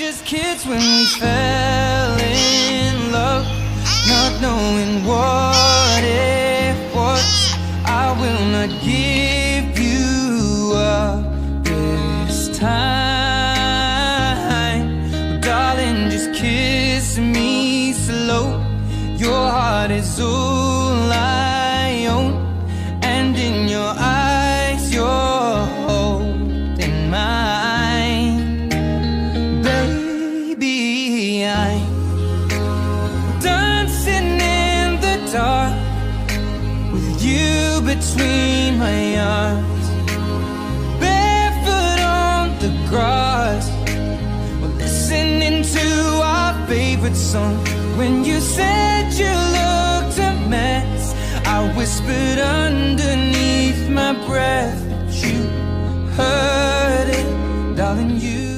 just kids when we fell in love, not knowing what it was. I will not give you up this time. But darling, just kiss me slow. Your heart is all I own, and in your eyes you're holding mine. Baby, I'm dancing in the dark with you between my arms, barefoot on the grass. We're listening to our favorite song. When you said you looked a mess, I whispered underneath my breath that you heard it, darling, you